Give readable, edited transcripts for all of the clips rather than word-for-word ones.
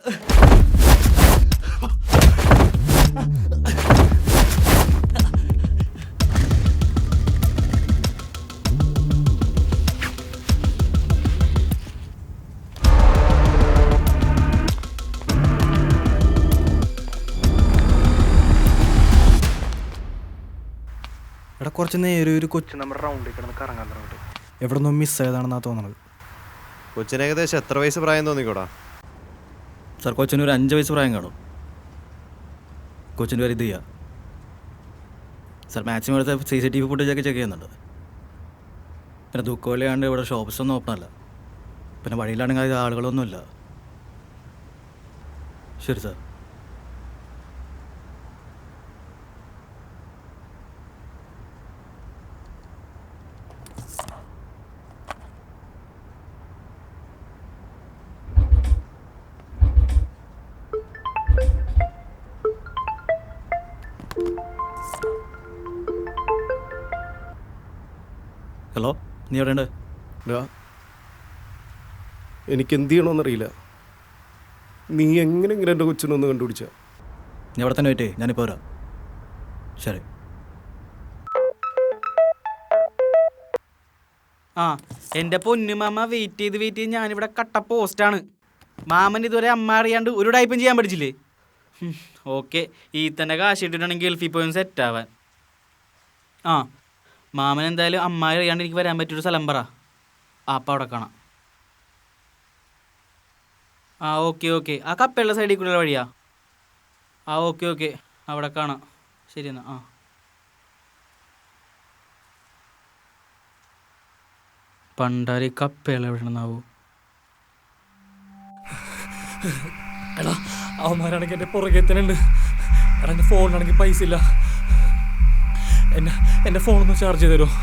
എടാ കുറച്ച് നേരെ ഒരു കൊച്ചു നമ്മുടെ റൗണ്ടിൽ കിടന്ന് കറങ്ങാൻ തുടങ്ങിട്ട് എവിടെ നിന്നും മിസ്സായതാണെന്നാണ് തോന്നണത്. കൊച്ചിന് ഏകദേശം എത്ര വയസ്സ് പ്രായം തോന്നിക്കൂടാ? സാർ കൊച്ചിന് ഒരു 5 വയസ്സ് പ്രായം കാണും. കൊച്ചിൻ്റെ പേര് ഇതിയ. സാർ മാക്സിമം എടുത്ത CCTV ഫുട്ടേജൊക്കെ ചെക്ക് ചെയ്യുന്നുണ്ട്. പിന്നെ ദുഃഖവെള്ളിയാണ്ട് ഇവിടെ ഷോപ്സ് ഒന്നും ഓപ്പൺ അല്ല. പിന്നെ വഴിയിലാണെങ്കിൽ അത് ആളുകളൊന്നുമില്ല. ശരി സാർ. ഹലോ, നീ എവിടെ ഉണ്ട്? എനിക്ക് എന്ത് ചെയ്യണമെന്നറിയില്ല. നീ എങ്ങനെയെങ്കിലും എൻ്റെ കൊച്ചിനൊന്ന് കണ്ടുപിടിച്ച. നീ അവിടെ തന്നെ വെയിറ്റ്, ഞാനിപ്പോൾ വരാം. ശരി. ആ എൻ്റെ പൊന്നു മാമ, വെയിറ്റ് ചെയ്ത് ഞാനിവിടെ കട്ട പോസ്റ്റാണ്. മാമൻ ഇതുവരെ അമ്മ അറിയാണ്ട് ഒരു ടൈപ്പും ചെയ്യാൻ പഠിച്ചില്ലേ? ഓക്കെ, ഈ തന്നെ കാശ് ഇട്ടിട്ടുണ്ടെങ്കിൽ ഗൾഫിൽ പോയി സെറ്റാവാൻ. ആ മാമൻ എന്തായാലും അമ്മ അറിയാണ്ട് എനിക്ക് വരാൻ പറ്റിയൊരു സ്ഥലം പറ. അപ്പം അവിടെ കാണാം. ആ ഓക്കെ ആ കപ്പയുള്ള സൈഡിൽ കൂടെ വഴിയാ? ആ ഓക്കെ അവിടെ കാണാം. ശരി എന്നാൽ. ആ പണ്ടാരി കപ്പയുള്ള എവിടെ നിന്നാവൂ? എടാ അവന്മാരാണെങ്കിൽ എൻ്റെ പുറകെ തന്നെ ഉണ്ട്. എടാ എൻ്റെ ഫോണിലാണെങ്കിൽ പൈസ ഇല്ല. എൻ്റെ ഫോണൊന്ന് ചാർജ് ചെയ്ത് തരുമോ?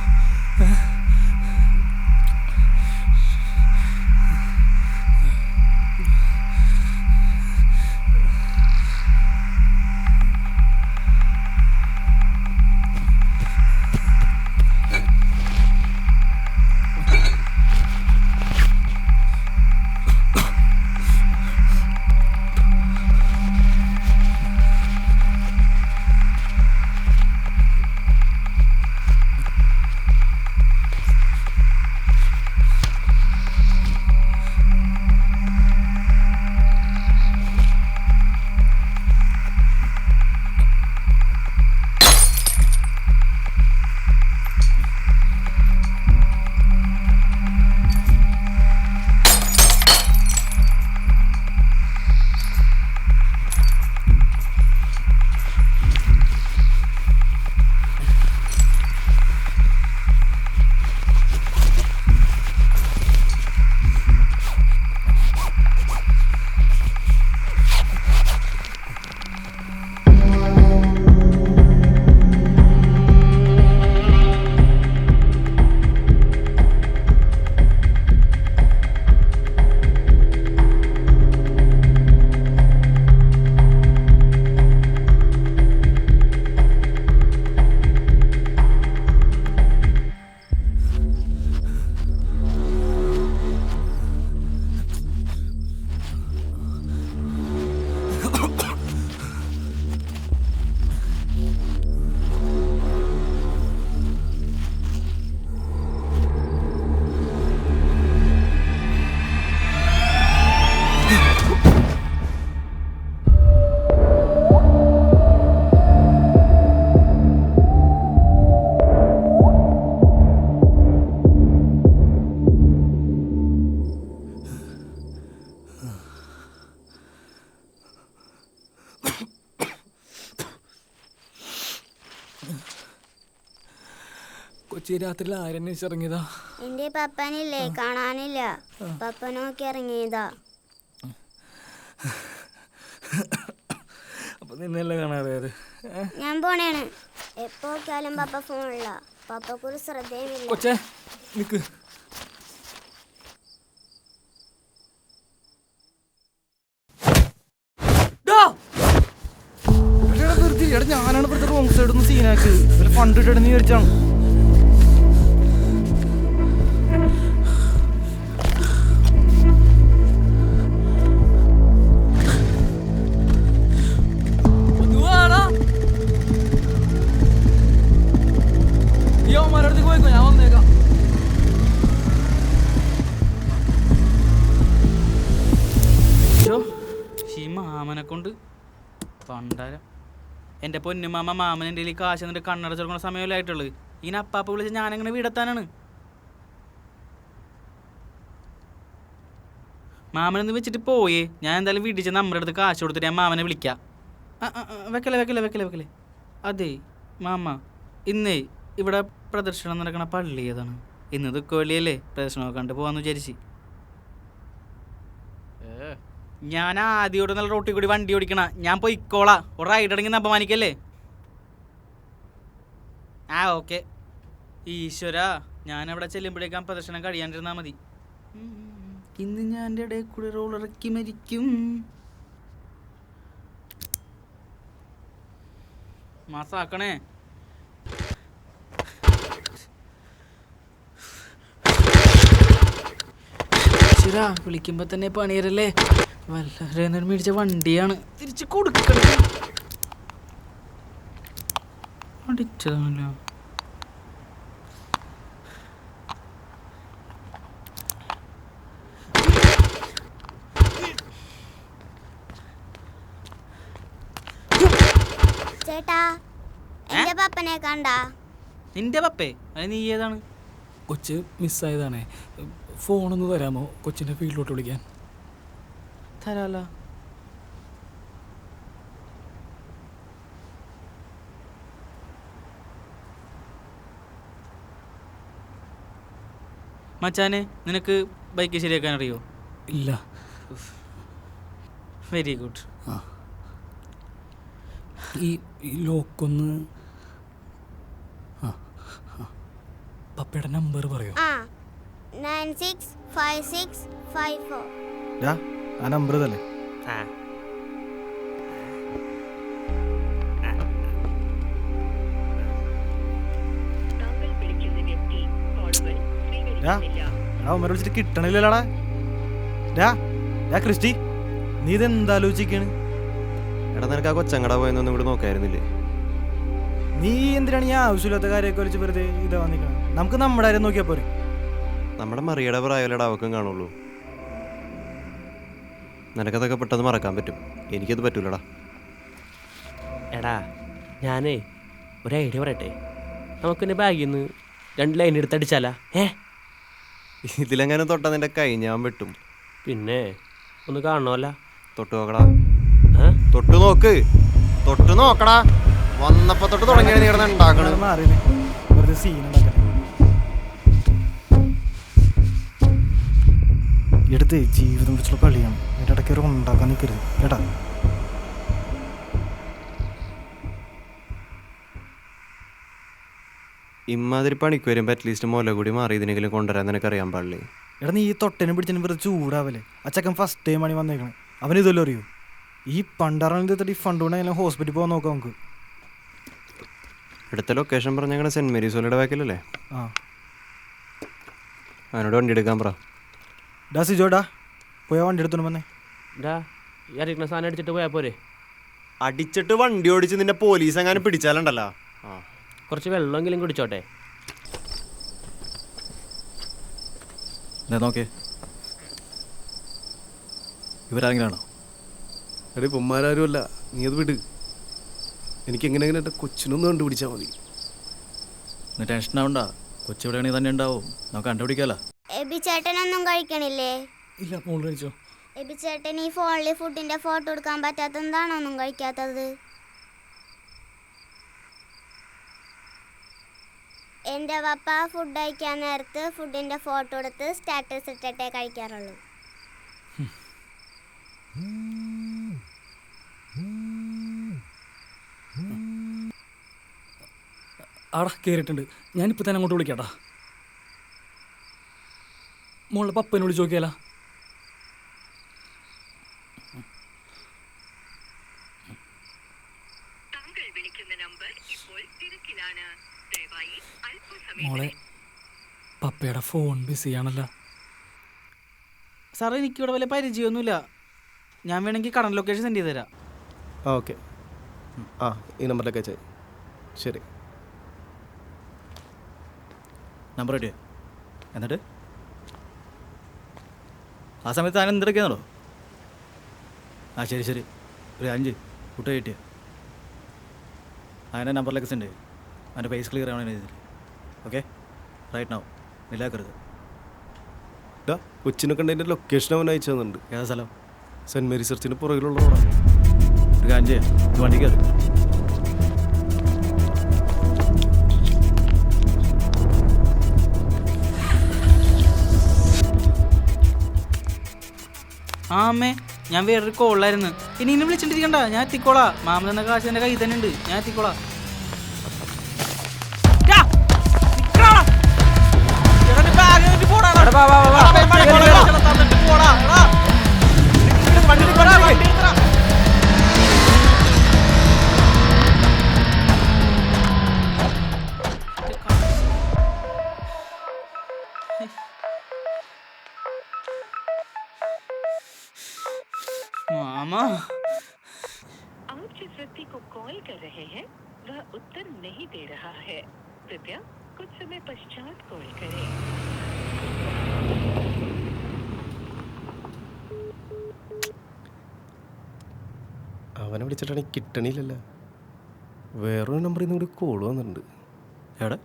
കൊച്ചി രാത്രിയിൽ ആരന്വേഷിച്ചിറങ്ങിയതാ? എന്റെ പപ്പനില്ലേ, കാണാനില്ല. പപ്പ നോക്കി ഇറങ്ങിയതാ. അപ്പൊ നിന്നല്ലേ കാണാതെ? ഞാൻ പോണേണ്. എപ്പോക്കാലും പപ്പ ഫോണില്ല. പപ്പക്കൊരു ശ്രദ്ധയുമില്ല. കൊച്ചേ നിക്ക്. ഞാനാണ് ഇവിടുത്തെ റോങ് സൈഡ് ഒന്ന് സീനാക്ക് ഫണ്ട് ഇട്ടെന്ന് വിചാരിച്ചാണ്. കൊണ്ട് പണ്ടാരം എൻ്റെ പൊന്നുമാമ മാമൻ എൻ്റെ കയ്യിൽ കാശ് എന്നിട്ട് കണ്ണടച്ച് കൊടുക്കുന്ന സമയമല്ലേ ആയിട്ടുള്ളത്. ഇങ്ങനെ അപ്പാപ്പ വിളിച്ച് ഞാനെങ്ങനെ വീടെത്താനാണ്? മാമനൊന്ന് വെച്ചിട്ട് പോയേ. ഞാൻ എന്തായാലും വീട്ടിൽ ചെന്ന് നമ്മുടെ അടുത്ത് കാശ് കൊടുത്തിട്ട് ഞാൻ മാമനെ വിളിക്കാം. വെക്കലേ. അതെ മാമ, ഇന്നേ ഇവിടെ പ്രദർശനം നടക്കണ പള്ളി ഏതാണ്? ഇന്ന് ദുഃഖവെള്ളിയല്ലേ, പ്രദർശനമൊക്കെ കണ്ട് പോകാമെന്ന് വിചാരിച്ച്. ഞാൻ ആദ്യയോടെ നല്ല റോട്ടിൽ കൂടി വണ്ടി ഓടിക്കണ. ഞാൻ പോയിക്കോളാ. ഒരു റൈഡ് അടങ്ങി അപമാനിക്കല്ലേ. ഓക്കെ. ഈശ്വര, ഞാനവിടെ ചെല്ലുമ്പോഴേക്കാൻ പ്രദർശനം കഴിയാണ്ടിരുന്നാൽ മതി. ഇന്ന് ഞാൻ എൻ്റെ ഇടയിൽ കൂടി റോളിറക്കി മരിക്കും. മാസാക്കണേ. ഈശ്വര, വിളിക്കുമ്പോ തന്നെ പണിയരല്ലേ. വല്ലവരെ മേടിച്ച വണ്ടിയാണ്, തിരിച്ചു കൊടുക്കണം. അടിച്ചതാണല്ലോ. ചേട്ടാ, എന്റെ പപ്പനെ കണ്ടാ? നിന്റെ പപ്പേ? അത് നീ ഏതാണ്? കൊച്ച് മിസ്സായതാണേ. ഫോണൊന്ന് തരാമോ കൊച്ചിൻ്റെ ഫീൽഡിലോട്ട് വിളിക്കാൻ? തരാലോ. മച്ചാനെ, നിനക്ക് ബൈക്ക് ശരിയാക്കാൻ അറിയോ? ഇല്ല. Very good. ഈ ലോക്കൊന്ന് പപ്പയുടെ നമ്പർ പറയോ? 965654. ആ നമ്പർ ഇതല്ലേ? അവന്മാരെ വിളിച്ചിട്ട് കിട്ടണില്ലല്ലോടാ. ക്രിസ്റ്റി, നീ ഇതെന്താലോചിക്കാണ്? എടാ, നിനക്ക് ആ കൊച്ചങ്ങടാ പോയെന്നൊന്നും ഇവിടെ നോക്കായിരുന്നില്ലേ? നീ എന്തിനാണ് ഈ ആവശ്യമില്ലാത്ത കാര്യമൊക്കെ വിളിച്ച് വെറുതെ ഇതാ വന്നിക്കണം? നമുക്ക് നമ്മുടെ കാര്യം നോക്കിയാൽ പോരെ? നമ്മുടെ മറിയുടെ പ്രായമല്ലടാ അവക്കും കാണുള്ളൂ. നിനക്കതൊക്കെ പെട്ടെന്ന് മറക്കാൻ പറ്റും, എനിക്കത് പറ്റൂലടാ. എടാ, ഞാനേ ഒരു ഐഡിയ പറയട്ടെ. നമുക്കെന്നെ ബാഗിൽ നിന്ന് 2 ലൈൻ എടുത്തടിച്ചാലാ? ഇതിലെങ്ങനെ തൊട്ടാ നിന്റെ കൈ ഞാൻ വെട്ടും. പിന്നെ ഒന്ന് കാണണമല്ല. തൊട്ട് നോക്കടാ. തൊട്ട് നോക്കടാ. വന്നപ്പോ തൊട്ട് തുടങ്ങിയ നീ കിടന്ന് ഉണ്ടാക്കണത്. മാറിയില്ലേ, വെറുതെ സീൻ ഉണ്ടാക്കാൻ. എടുത്ത് ജീവിതം വെച്ചുള്ള കളിയാണ്. അതിൻ്റെ ഇടയ്ക്ക് ഒരു ഉണ്ടാക്കാൻ നിൽക്കരുത് കേട്ടാ. ഇമ്മാതിരി പണിക്ക് വരുമ്പോൾ അറ്റ്ലീസ്റ്റ് മുല കൂടി മാറി ഇതിനെങ്കിലും കൊണ്ടുവരാൻ നിനക്കറിയാൻ പാടില്ലേ? എടാ, നീ ഈ തൊട്ടനും പിടിച്ചതിന് വെറുതെ ചൂടാവല്ലേ? അച്ചക്കൻ ഫസ്റ്റ് ടൈം ആണ് വന്നേക്കണേ. അവന് ഇതല്ലോ അറിയൂ. ഈ പണ്ടാറാണ് തട്ടി ഫണ്ട് കൊണ്ടെങ്കിലും ഹോസ്പിറ്റലിൽ പോകാൻ നോക്കാം നമുക്ക്. അടുത്ത ലൊക്കേഷൻ പറഞ്ഞ ഞങ്ങളുടെ സെൻറ്റ് മേരീസ് ഹോളിയുടെ ബാക്കിലല്ലേ? അവനോട് വണ്ടി എടുക്കാൻ പറ. സിജോടാ, പോയാ വണ്ടി എടുത്തോണ്ട് വന്നേ. ഈ അടിക്കുന്ന സാധനം അടിച്ചിട്ട് പോയാൽ പോരെ? അടിച്ചിട്ട് വണ്ടി ഓടിച്ച് നിന്നെ പോലീസ് എങ്ങാനും പിടിച്ചാലുണ്ടല്ലോ. കുറച്ച് വെള്ളമെങ്കിലും കുടിച്ചോട്ടെ. നോക്കേ, ഇവരാരെങ്കിലാണോ? എടേ, പൊന്മാരും അല്ല, നീ അത് വിട്. എനിക്ക് എങ്ങനെയെങ്കിലും എൻ്റെ കൊച്ചിനൊന്ന് കണ്ടുപിടിച്ചാൽ മതി. നീ ടെൻഷൻ ആവണ്ട, കൊച്ചിവിടെയാണെങ്കിൽ തന്നെ ഉണ്ടാവും. നമുക്ക് കണ്ടുപിടിക്കാലോ. എബി ചേട്ടനൊന്നും കഴിക്കണില്ലേ? ഇല്ല, മോള് കഴിച്ചോ? എബി ചേട്ടൻ ഈ ഫോണിൽ ഫുഡിന്റെ ഫോട്ടോ എടുക്കാൻ പറ്റാത്തതാണോ ഒന്നും കഴിക്കാത്തത്? എൻ്റെ പപ്പ ഫുഡ് കഴിക്കാൻ നേരത്ത് ഫുഡിന്റെ ഫോട്ടോ എടുത്ത് സ്റ്റാറ്റസ് ഇട്ടിട്ടേ കഴിക്കാറുള്ളൂ. ആടാ കയറിയിട്ടുണ്ട്. ഞാനിപ്പോൾ തന്നെ അങ്ങോട്ട് വിളിക്കാട്ടാ. മോളുടെ പപ്പനെ വിളിച്ച് നോക്കിയാലോ? മോളെ, പപ്പയുടെ ഫോൺ ബിസിയാണല്ലോ. സാറേ, എനിക്കിവിടെ വലിയ പരിചയമൊന്നുമില്ല. ഞാൻ വേണമെങ്കിൽ കറണ്ട് ലൊക്കേഷൻ സെൻഡ് ചെയ്ത് തരാം. ഓക്കെ. ഈ നമ്പറിലേക്ക് അയച്ചാൽ ശരി. നമ്പർ കിട്ടിയോ? എന്നിട്ട് ആ സമയത്ത് ഞാൻ എന്തെടുക്കുകയാണോ? ശരി. ഒരു 5 ഫുഡ് കിട്ടിയ അതിൻ്റെ നമ്പറിലേക്ക് സെൻഡ് ചെയ്യും. അതിൻ്റെ ഫേസ് ക്ലിയർ ആവണ രീതിയിൽ. ഓക്കെ, റൈറ്റ് നൗ മില്ലാക്കരുത്. ഡാ കൊച്ചിനെ കണ്ടതിൻ്റെ ലൊക്കേഷൻ അവൻ അയച്ചു തന്നിട്ടുണ്ട്. ഏതാ സ്ഥലം? സെൻറ് മേരി ചർച്ചിന് പുറകിലുള്ള റോഡാണ്. ഒരു കാര്യം ചെയ്യാം, വണ്ടി കയറി. ആ അമ്മേ, ഞാൻ വേറൊരു കോളായിരുന്നു. ഇനി ഇനി വിളിച്ചിട്ടിരിക്കണ്ട, ഞാൻ എത്തിക്കോളാ. മാമൻ തന്ന കാശ് എൻ്റെ കയ്യിൽ തന്നെ ഉണ്ട്, ഞാൻ എത്തിക്കോളാ. मामा आप जिस व्यक्ति को कॉल कर रहे हैं वह उत्तर नहीं दे रहा है, कृपया कुछ समय पश्चात कॉल करें. അവനെ വിളിച്ചിട്ടാണെങ്കിൽ കിട്ടണില്ലല്ലോ. വേറൊരു നമ്പറിൽ നിന്ന് കൂടി കോൾ വന്നിട്ടുണ്ട്. എവിടെ?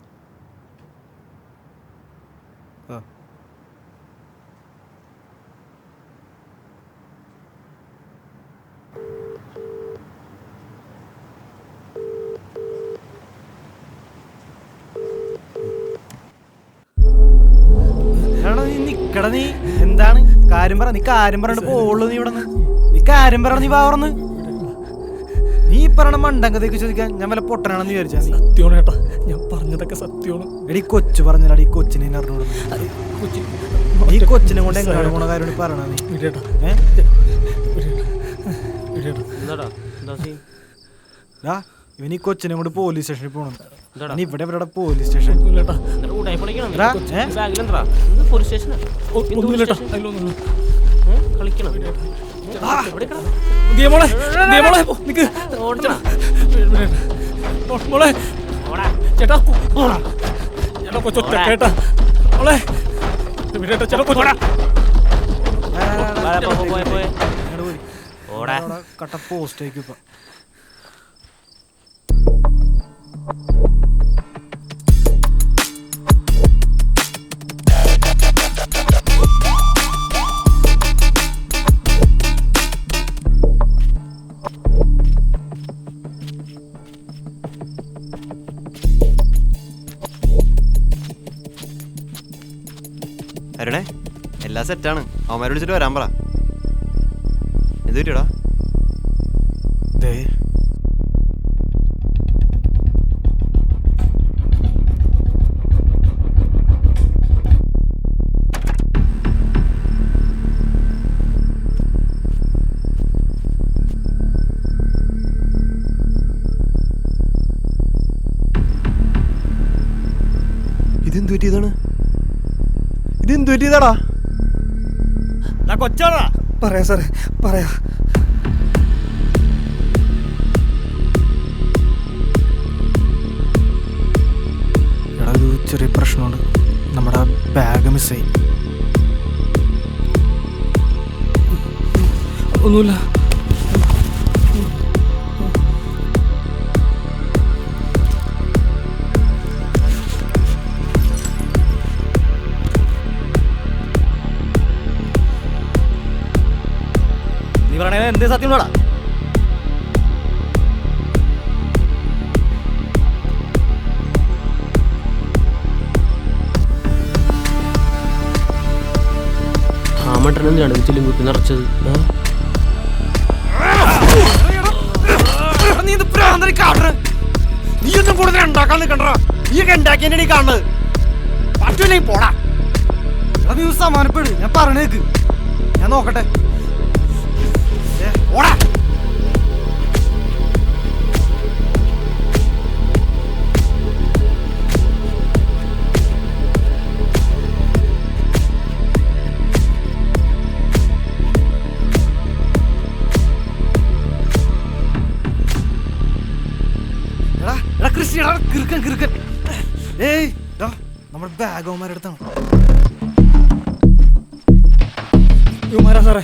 ആ നീ നിക്കട, നീ എന്താണ് കാര്യം പറ. നീ കാര്യം പറഞ്ഞിട്ട് പോളൂ. നീ ഇവിടെ നീ കാര്യം പറ. നീ വാറന്ന് നീ പറയണ മണ്ടങ്കത്തേക്ക് ചോദിക്കാൻ ഞാൻ വല്ല പൊട്ടനാണെന്ന് വിചാരിച്ചാ? സത്യമാണ് ഏട്ടാ, ഞാൻ പറഞ്ഞതൊക്കെ സത്യമാണ്. എടി കൊച്ചു പറഞ്ഞാൽ ഈ കൊച്ചിനെ അറിഞ്ഞോളൂ. ഈ കൊച്ചിനെ കൊണ്ട് എങ്ങനെയാണ് പോണ കാര്യം പറയണ നീ? വിടേട്ടാ, എന്താടാ എന്താ സീൻ? ഇവൻ ഈ കൊച്ചിനെ കൊണ്ട് പോലീസ് സ്റ്റേഷനിൽ പോകണം. ഇവിടെ ഇവിടെ പോലീസ് സ്റ്റേഷൻ ഒന്നുമില്ലേട്ടാ, ബാഗിലെന്താ പോലീസ് സ്റ്റേഷനാ? ഒന്നുമില്ലേട്ടാ, അതിലൊന്നും. കളിക്കണം. ദിയമോളെ, ദിയമോളെ, നിക്ക്. മോളെ, ചേട്ടാ, ചേട്ടാ കൊച്ചൊറ്റ കേട്ടാ. മോളെ വിടേട്ടാ, ചേട്ടാ കൊച്ചോടാ. കട്ട പോസ്റ്റ് ആയിരിക്കും ഇപ്പൊ. അരുണേ, എല്ലാം സെറ്റാണ്. അവന്മാരെ വിളിച്ചിട്ട് വരാൻ പറ. എന്ത് പറ്റിയടാ? ഇതെന്ത് പറ്റിയതാണ്? ഇതെന്ത് പറ്റിയതാടാ? കൊച്ചാടാ. പറയാ സാറേ, പറയാ. എടാ, ഒരു ചെറിയ പ്രശ്നമുണ്ട്. നമ്മുടെ ബാഗ് മിസ്സായി. ഒന്നുമില്ല. നീ പറയണേ എന്ത് സത്യം ഉണ്ടോടാ? മട്ടനും രണ്ടും കുത്തി നിറച്ചത്. നീ ഒന്നും കൂടുതൽ ഉണ്ടാക്കാൻ നിൽക്കണ്ട. നീ ഒക്കെ ഉണ്ടാക്കിയ കാണുന്നത് പറ്റൂല്ലെങ്കിൽ പോടാ. നീ സമാനപ്പെടു. ഞാൻ പറഞ്ഞേക്ക്, ഞാൻ നോക്കട്ടെ. ഓടാ. ഏയ്, നമ്മുടെ ബാഗ് അവന്മാരുടെ അടുത്താണ്. സാറേ,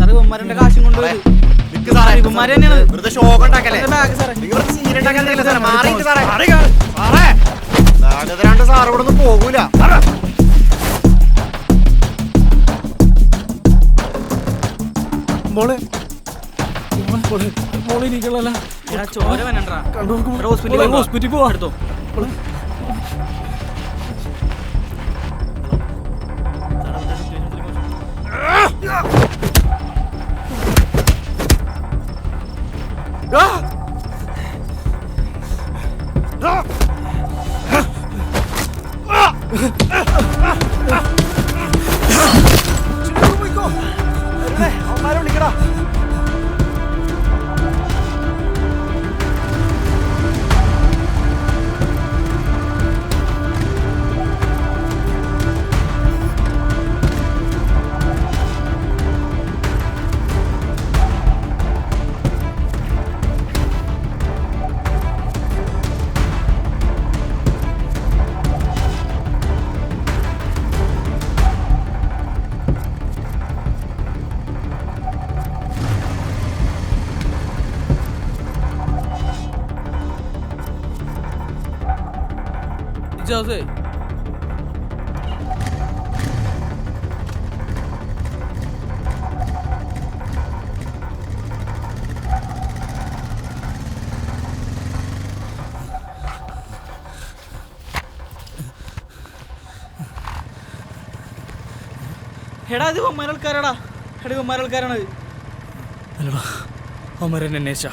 സാറേ ഇവന്മാരെ കാശും കൊണ്ടുപോയി ഇവന്മാര് തന്നെയാണ് ബാഗ് സാറേ സാറ് ഇവിടെ നിന്ന് പോകൂല. മോളെ മോളെ എനിക്കുള്ള എടാ ചോര വേനണ്ടാ ഹോസ്പിറ്റലിൽ പോവാ. എടുത്തോ അവന്മാരെ വിളിക്കടാ. ജോസേ എടാ ഇത് ഇവന്മാരെ ആൾക്കാരാടാ. എടാ ഇവന്മാരെ ആൾക്കാരാണത്. അല്ലടാ അവന്മാരെന്നെ അന്വേഷിച്ചാ